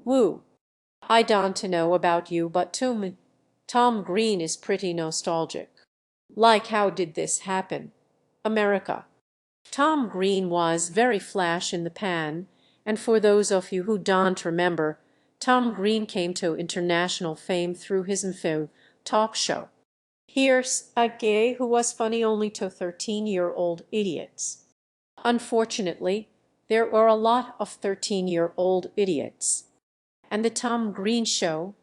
Woo. I don't know about you, but to me, Tom Green is pretty nostalgic. Like, how did this happen? America. Tom Green was very flash in the pan, and for those of you who don't remember, Tom Green came to international fame through his info talk show. Here's a guy who was funny only to 13-year-old idiots. Unfortunately, there were a lot of 13-year-old idiots. And the Tom Green Show's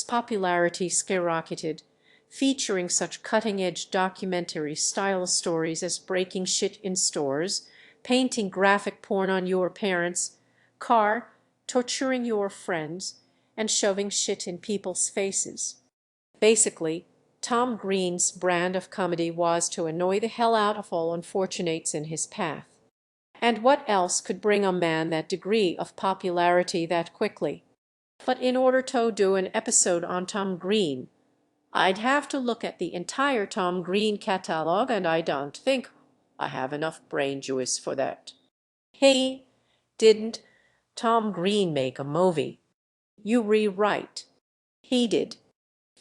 popularity skyrocketed, featuring such cutting-edge documentary-style stories as breaking shit in stores, painting graphic porn on your parents' car, torturing your friends, and shoving shit in people's faces. Basically, Tom Green's brand of comedy was to annoy the hell out of all unfortunates in his path. And what else could bring a man that degree of popularity that quickly? But in order to do an episode on Tom Green, I'd have to look at the entire Tom Green catalog, and I don't think I have enough brain juice for that. Hey, didn't Tom Green make a movie? You rewrite. He did.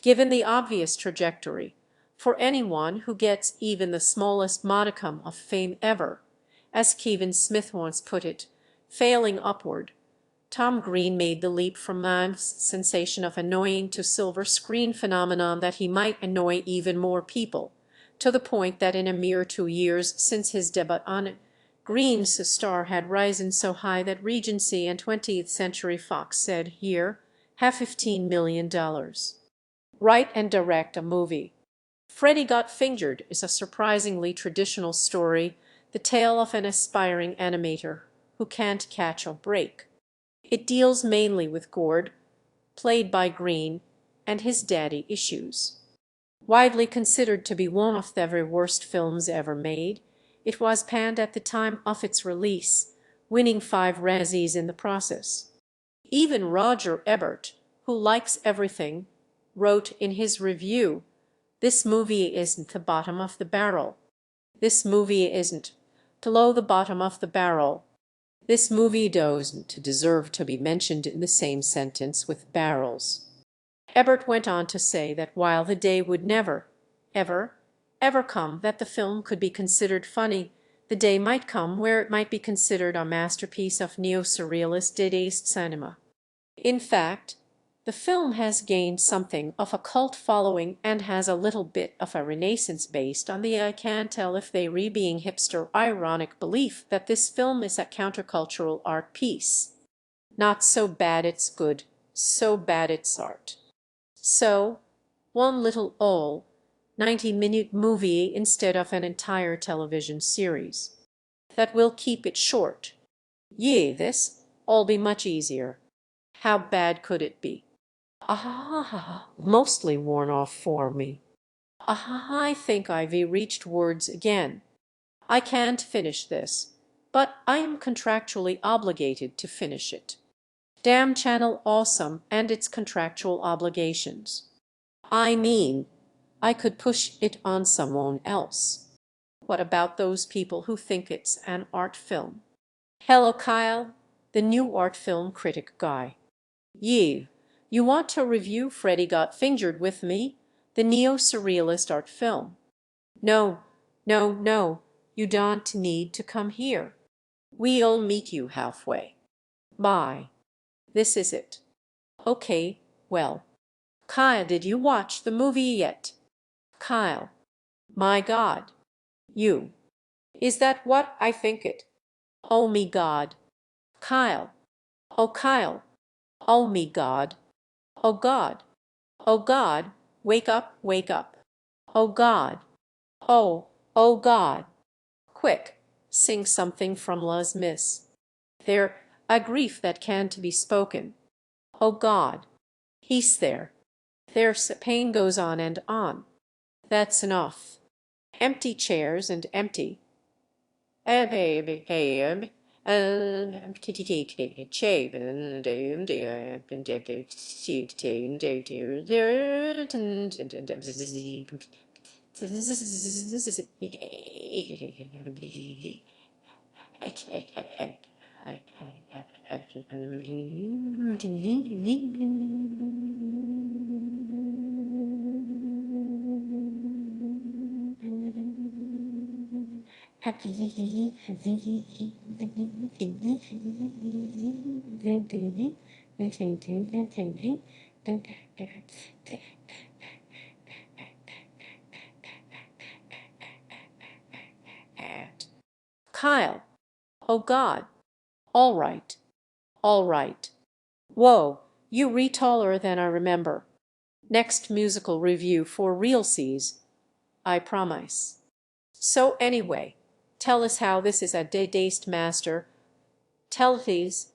Given the obvious trajectory, for anyone who gets even the smallest modicum of fame ever, as Kevin Smith once put it, failing upward, Tom Green made the leap from man's sensation of annoying to silver screen phenomenon that he might annoy even more people, to the point that in a mere 2 years since his debut on it, Green's star had risen so high that Regency and 20th Century Fox said, "Here, have $15 million. Write and direct a movie." Freddy Got Fingered is a surprisingly traditional story, the tale of an aspiring animator who can't catch a break. It deals mainly with Gord, played by Green, and his daddy issues. Widely considered to be one of the very worst films ever made, it was panned at the time of its release, winning 5 Razzies in the process. Even Roger Ebert, who likes everything, wrote in his review, "This movie isn't the bottom of the barrel. This movie isn't below the bottom of the barrel. This movie doesn't deserve to be mentioned in the same sentence with barrels." Ebert went on to say that while the day would never, ever, ever come that the film could be considered funny, the day might come where it might be considered a masterpiece of neo-surrealist Dadaist cinema. In fact, the film has gained something of a cult following and has a little bit of a renaissance based on the "I can't tell if they re being hipster" ironic belief that this film is a countercultural art piece. Not so bad it's good, so bad it's art. So, one little 90-minute movie instead of an entire television series. That will keep it short. This all be much easier. How bad could it be? Mostly worn off for me. I think I've reached words again. I can't finish this, but I am contractually obligated to finish it. Damn Channel Awesome and its contractual obligations. I mean, I could push it on someone else. What about those people who think it's an art film? Hello, Kyle, the new art film critic guy. You want to review Freddy Got Fingered with me, the neo-surrealist art film? No, no, no, you don't need to come here. We'll meet you halfway. Bye. This is it. Okay, well. Kyle, did you watch the movie yet? Kyle. My God. You. Is that what I think it? Oh me God. Kyle. Oh Kyle. Oh me God. Oh God. Oh God. Wake up, wake up. Oh God. Oh God. Quick, sing something from Les Mis. There, a grief that can't be spoken. Oh God. He's there. There's pain goes on and on. That's enough. Empty chairs and empty. Kyle. Oh God. All right. All right. Whoa, you re-taller than I remember. Next musical review for realsies, I promise. So anyway, tell us how this is a Dadaist master. Tell these.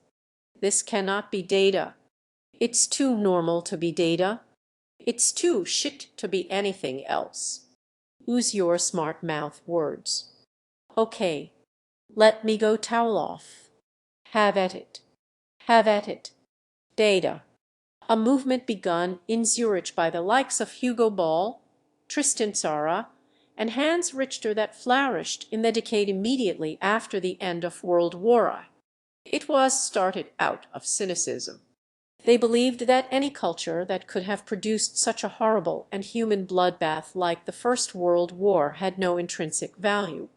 This cannot be data. It's too normal to be data. It's too shit to be anything else. Use your smart mouth words. Okay, let me go towel off. Have at it. Have at it. Data. A movement begun in Zurich by the likes of Hugo Ball, Tristan Tzara, and Hans Richter that flourished in the decade immediately after the end of World War I. It was started out of cynicism. They believed that any culture that could have produced such a horrible and human bloodbath like the First World War had no intrinsic value.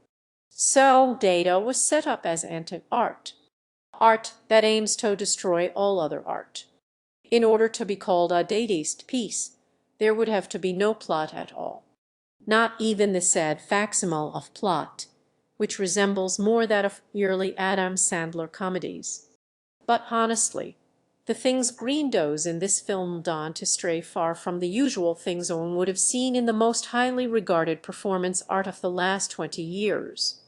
So data was set up as anti-art, art that aims to destroy all other art. In order to be called a Dadaist piece, there would have to be no plot at all. Not even the sad facsimile of plot, which resembles more that of yearly Adam Sandler comedies. But honestly, the things Green does in this film don to stray far from the usual things one would have seen in the most highly regarded performance art of the last 20 years.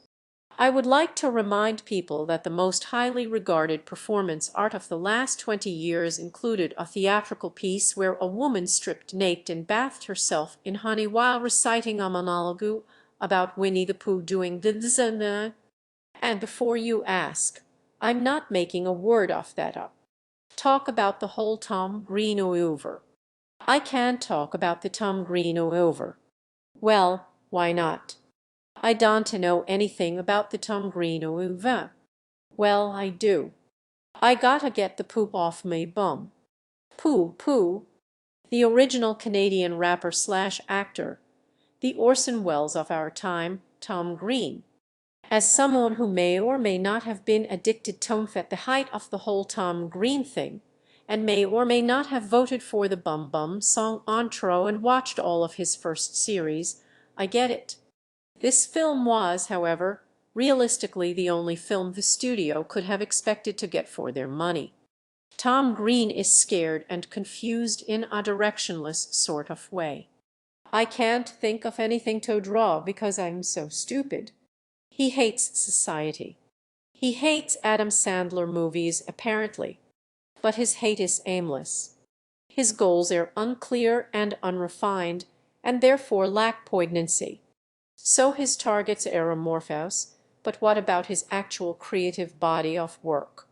I would like to remind people that the most highly regarded performance art of the last 20 years included a theatrical piece where a woman stripped naked and bathed herself in honey while reciting a monologue about Winnie the Pooh doing the. And before you ask, I'm not making a word of that up. Talk about the whole Tom Green over. I can't talk about the Tom Green over. Well, why not? I don't know anything about the Tom Green over. Well, I do. I gotta get the poop off me bum. Pooh, the original Canadian rapper slash actor, the Orson Welles of our time, Tom Green. As someone who may or may not have been addicted to him at the height of the whole Tom Green thing, and may or may not have voted for the Bum Bum song intro and watched all of his first series, I get it. This film was, however, realistically the only film the studio could have expected to get for their money. Tom Green is scared and confused in a directionless sort of way. I can't think of anything to draw because I'm so stupid. He hates society. He hates Adam Sandler movies, apparently. But his hate is aimless. His goals are unclear and unrefined, and therefore lack poignancy. So his targets are amorphous, but what about his actual creative body of work?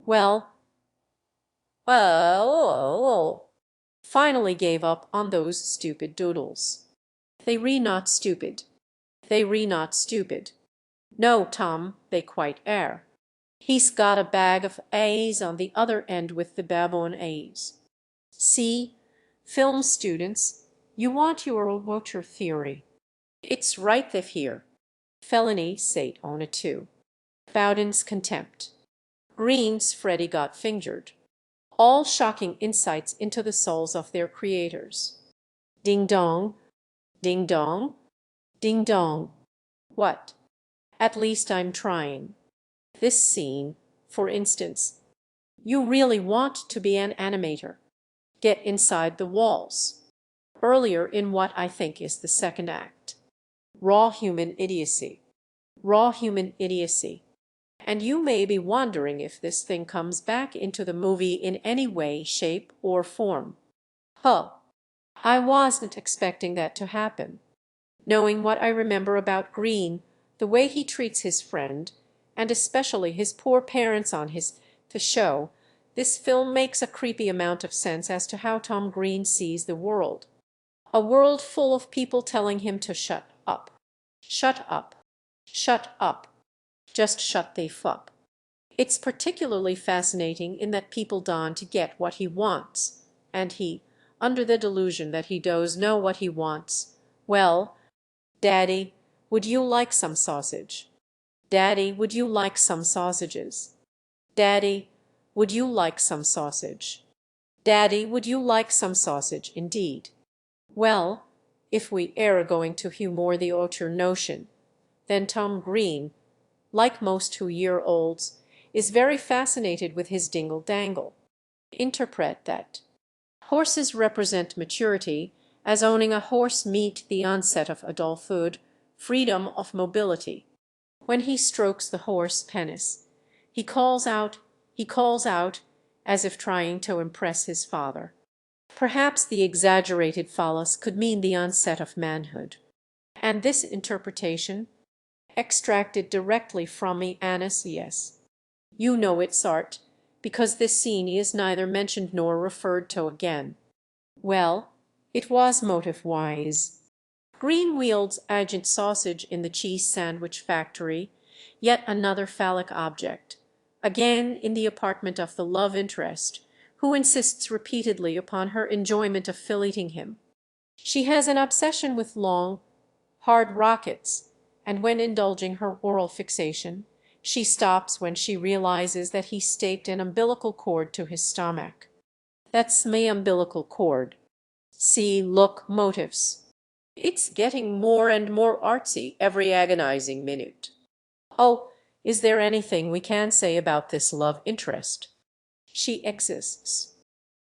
Well, finally gave up on those stupid doodles. They re not stupid. They re not stupid. No, Tom, they quite are. He's got a bag of A's on the other end with the baboon A's. See, film students, you want your voter theory. It's right there here. Felony sate on it too. Bowden's contempt. Green's Freddy got fingered. All shocking insights into the souls of their creators. Ding dong, ding dong, ding dong. What? At least I'm trying. This scene, for instance. You really want to be an animator. Get inside the walls. Earlier in what I think is the second act. Raw human idiocy. Raw human idiocy. And you may be wondering if this thing comes back into the movie in any way, shape, or form. Huh. I wasn't expecting that to happen. Knowing what I remember about Green, the way he treats his friend, and especially his poor parents on his show, this film makes a creepy amount of sense as to how Tom Green sees the world. A world full of people telling him to shut up. Shut up. Shut up. Just shut the f up. It's particularly fascinating in that people don to get what he wants, and he, under the delusion that he does know what he wants, well, Daddy, would you like some sausage? Daddy, would you like some sausages? Daddy, would you like some sausage? Daddy, would you like some sausage indeed? Well, if we are going to humor the auteur notion, then Tom Green, like most 2-year-olds, is very fascinated with his dingle-dangle. Interpret that. Horses represent maturity, as owning a horse meet the onset of adulthood, freedom of mobility. When he strokes the horse penis, he calls out, as if trying to impress his father. Perhaps the exaggerated phallus could mean the onset of manhood. And this interpretation, extracted directly from Anus, yes. You know it's art, because this scene is neither mentioned nor referred to again. Well, it was motive-wise. Green wields agent sausage in the cheese sandwich factory, yet another phallic object, again in the apartment of the love interest, who insists repeatedly upon her enjoyment of filleting him. She has an obsession with long, hard rockets, and when indulging her oral fixation, she stops when she realizes that he staped an umbilical cord to his stomach. That's my umbilical cord. See, look, motives. It's getting more and more artsy every agonizing minute. Oh, is there anything we can say about this love interest? She exists.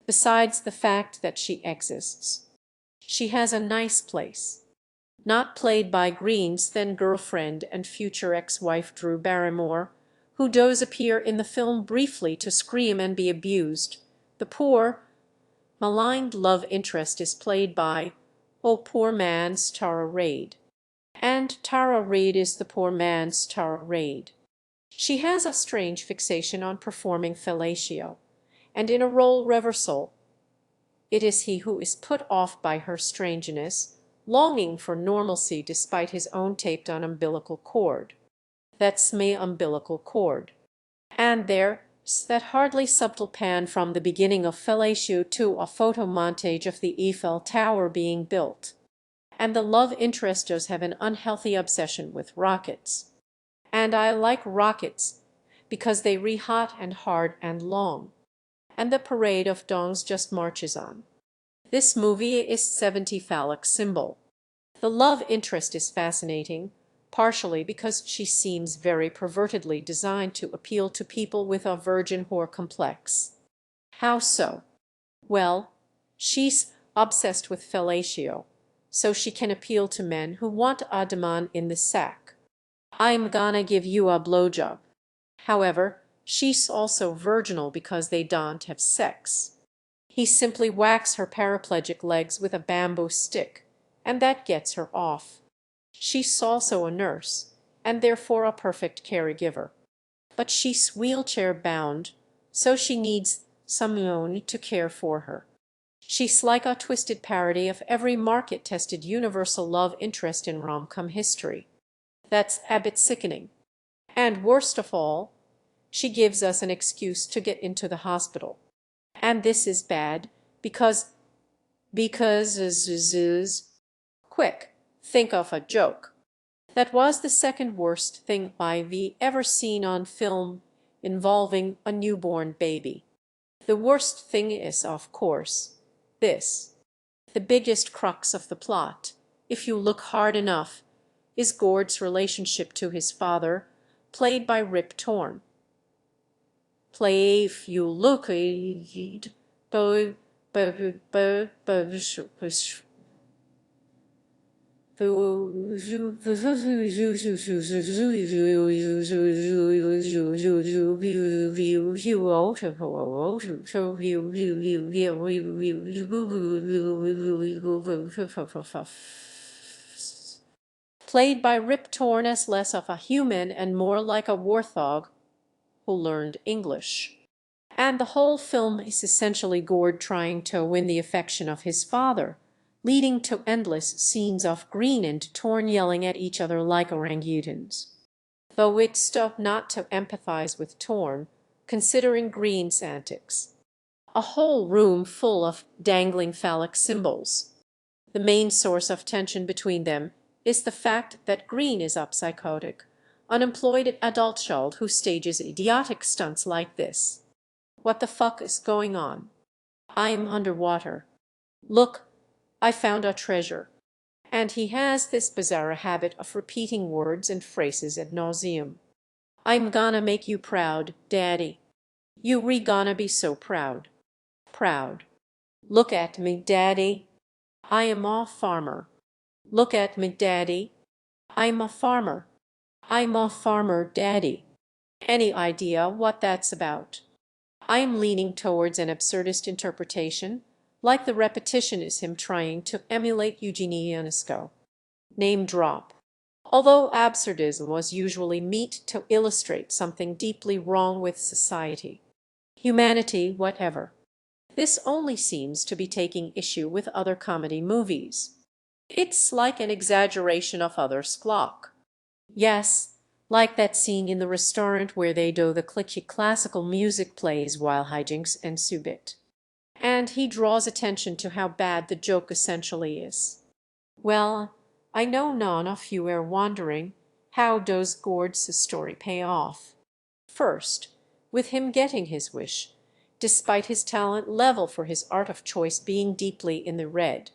Besides the fact that she exists, she has a nice place. Not played by Green's then girlfriend and future ex-wife Drew Barrymore, who does appear in the film briefly to scream and be abused. The poor, maligned love interest is played by, oh poor man's Tara Reid. And Tara Reid is the poor man's Tara Reid. She has a strange fixation on performing fellatio, and in a role reversal, it is he who is put off by her strangeness, longing for normalcy despite his own taped-on umbilical cord. That's me umbilical cord. And there's that hardly subtle pan from the beginning of fellatio to a photo montage of the Eiffel Tower being built. And the love interest does have an unhealthy obsession with rockets. And I like rockets because they re-hot and hard and long. And the parade of dongs just marches on. This movie is 70 phallic symbol. The love interest is fascinating, partially because she seems very pervertedly designed to appeal to people with a virgin whore complex. How so? Well, she's obsessed with fellatio, so she can appeal to men who want a demand in the sack. I'm gonna give you a blowjob. However, she's also virginal because they don't have sex. He simply whacks her paraplegic legs with a bamboo stick, and that gets her off. She's also a nurse, and therefore a perfect caregiver. But she's wheelchair-bound, so she needs someone to care for her. She's like a twisted parody of every market-tested universal love interest in rom-com history. That's a bit sickening. And worst of all, she gives us an excuse to get into the hospital. And this is bad because quick, think of a joke. That was the second worst thing I've ever seen on film involving a newborn baby. The worst thing is, of course, this. The biggest crux of the plot, if you look hard enough, is Gord's relationship to his father, played by Rip Torn. Play if you look played by Rip Torn as less of a human and more like a warthog who learned English. And the whole film is essentially Gord trying to win the affection of his father, leading to endless scenes of Green and Torn yelling at each other like orangutans. though it's tough not to empathize with Torn, considering Green's antics. A whole room full of dangling phallic symbols. The main source of tension between them is the fact that Green is a psychotic, unemployed adult child who stages idiotic stunts like this. What the fuck is going on? I am underwater. Look, I found a treasure. And he has this bizarre habit of repeating words and phrases ad nauseum. I'm gonna make you proud, Daddy. You re gonna be so proud. Proud. Look at me, Daddy. I am a farmer. Look at me, Daddy. I'm a farmer. I'm a farmer, Daddy. Any idea what that's about? I am leaning towards an absurdist interpretation, like the repetition is him trying to emulate Eugenie Ionesco. Name drop. Although absurdism was usually meet to illustrate something deeply wrong with society. Humanity, whatever. This only seems to be taking issue with other comedy movies. It's like an exaggeration of other schlock. Yes, like that scene in the restaurant where they do the cliché classical music plays while hijinks ensue it. And he draws attention to how bad the joke essentially is. Well, I know none of you are wondering how does Gord's story pay off. First, with him getting his wish, despite his talent level for his art of choice being deeply in the red.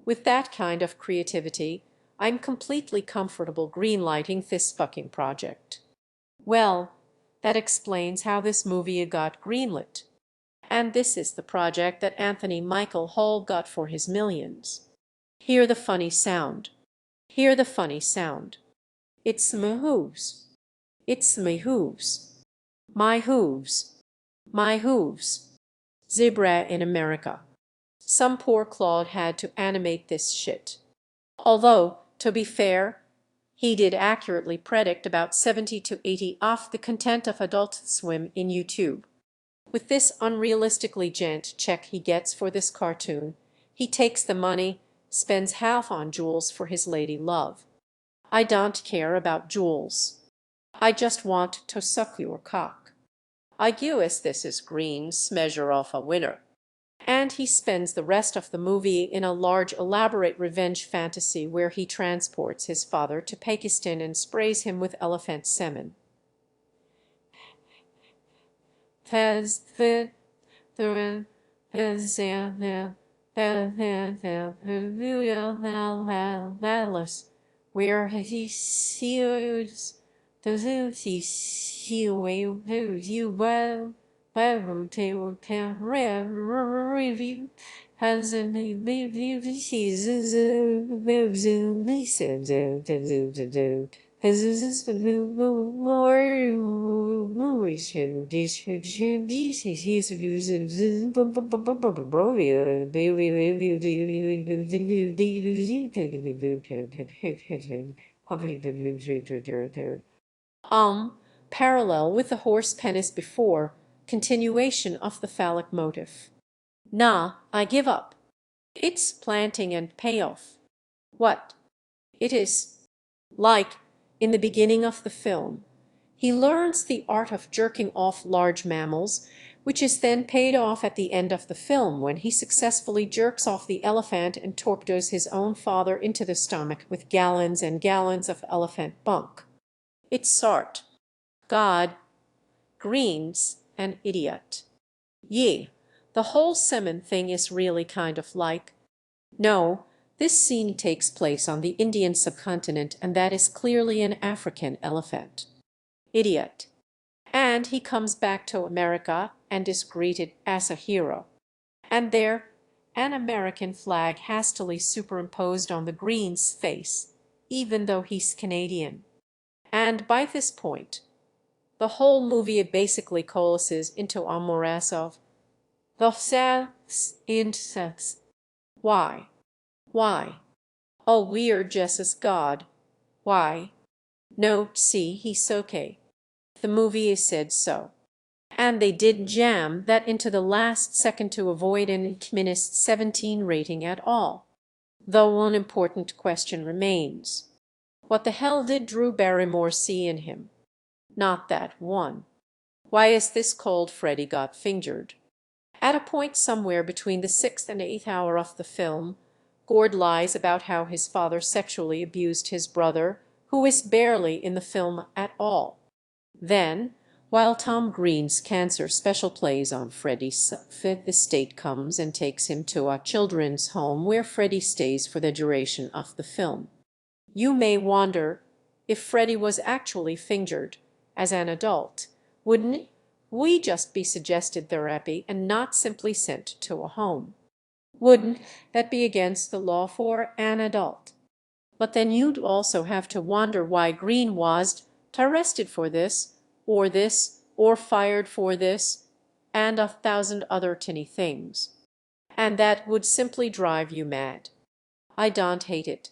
With that kind of creativity, I'm completely comfortable greenlighting this fucking project. Well, that explains how this movie got greenlit. And this is the project that Anthony Michael Hall got for his millions. Hear the funny sound. Hear the funny sound. It's my hooves. It's my hooves. My hooves. My hooves. Zebra in America. Some poor Claude had to animate this shit. Although, to be fair, he did accurately predict about 70 to 80 off the content of Adult Swim in YouTube. With this unrealistically gent check he gets for this cartoon, he takes the money, spends half on jewels for his lady love. I don't care about jewels. I just want to suck your cock. I guess this is Green's measure of a winner. And he spends the rest of the movie in a large elaborate revenge fantasy where he transports his father to Pakistan and sprays him with elephant semen. Where he sees the see you well table can review has a parallel with the horse penis before, continuation of the phallic motif. Nah, I give up. It's planting and payoff. What? It is. Like, in the beginning of the film, he learns the art of jerking off large mammals, which is then paid off at the end of the film when he successfully jerks off the elephant and torpedoes his own father into the stomach with gallons and gallons of elephant bunk. It's Sart. God. Green's an idiot. Ye, the whole semen thing is really kind of like. No, this scene takes place on the Indian subcontinent, and that is clearly an African elephant. Idiot. And he comes back to America and is greeted as a hero. And there, an American flag hastily superimposed on the Green's face, even though he's Canadian. And by this point, the whole movie basically coalesces into a morass of the sex insects. Why? Why? Oh, we're just as God. Why? No, see, he's okay. The movie is said so. And they did jam that into the last second to avoid an -17 rating at all. Though one important question remains. What the hell did Drew Barrymore see in him? Not that one. Why is this called Freddy Got Fingered? At a point somewhere between the sixth and eighth hour of the film, Gord lies about how his father sexually abused his brother, who is barely in the film at all. Then, while Tom Green's cancer special plays on Freddy's fifth estate comes and takes him to a children's home where Freddy stays for the duration of the film. You may wonder if Freddy was actually fingered as an adult. Wouldn't we just be suggested therapy and not simply sent to a home? Wouldn't that be against the law for an adult? But then you'd also have to wonder why Green was arrested for this, or fired for this, and a thousand other tinny things. And that would simply drive you mad. I don't hate it.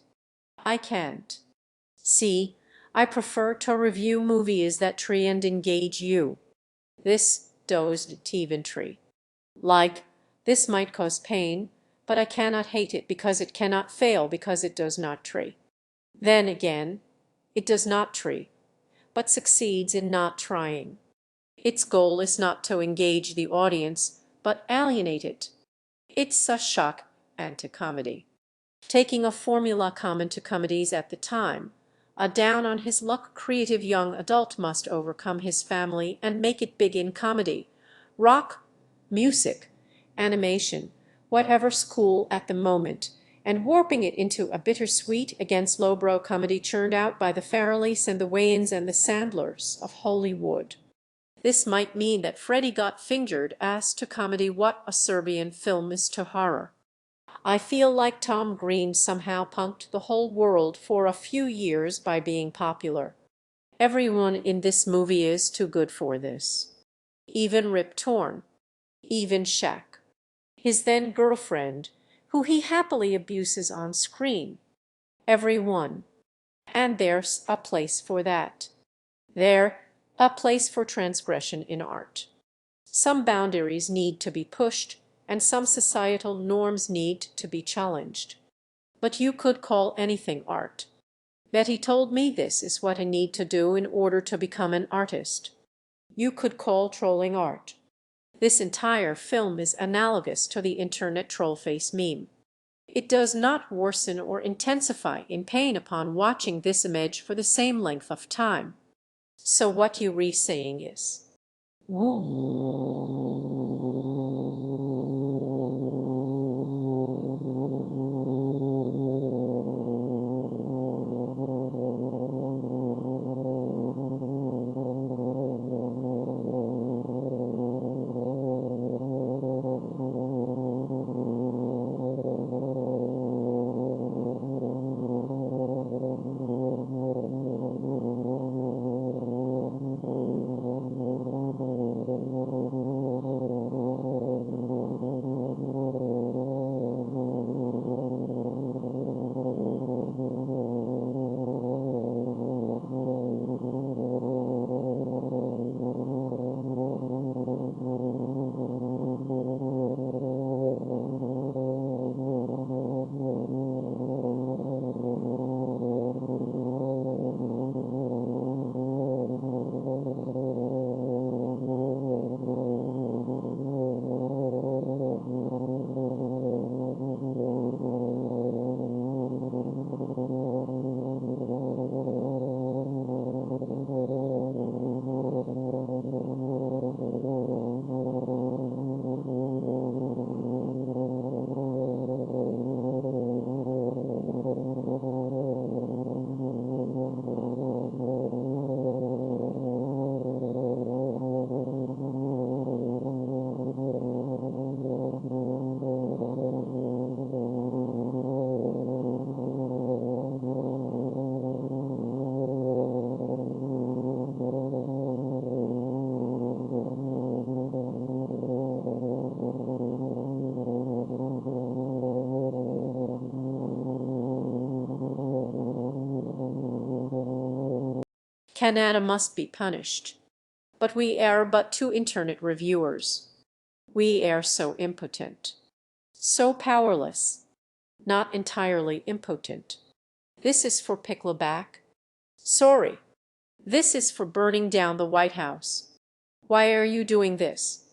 I can't. See, I prefer to review movies that try and engage you. This dosed Teventry. Like, this might cause pain, but I cannot hate it because it cannot fail because it does not try. Then again, it does not try, but succeeds in not trying. Its goal is not to engage the audience, but alienate it. It's a shock anti-comedy. Taking a formula common to comedies at the time, a down-on-his-luck creative young adult must overcome his family and make it big in comedy, rock, music, animation, whatever school at the moment, and warping it into a bittersweet against lowbrow comedy churned out by the Farrellys and the Wayans and the Sandlers of Hollywood. This might mean that Freddy Got Fingered asked to comedy what a Serbian film is to horror. I feel like Tom Green somehow punked the whole world for a few years by being popular. Everyone in this movie is too good for this. Even Rip Torn. Even Shaq. His then girlfriend, who he happily abuses on screen. Everyone. And there's a place for that. There, a place for transgression in art. Some boundaries need to be pushed, and some societal norms need to be challenged. But you could call anything art. Betty told me this is what I need to do in order to become an artist. You could call trolling art. This entire film is analogous to the internet trollface meme. It does not worsen or intensify in pain upon watching this image for the same length of time. So what you re-saying is, Canada must be punished. But we are but two internet reviewers. We are so impotent. So powerless. Not entirely impotent. This is for Pickleback. Sorry. This is for burning down the White House. Why are you doing this?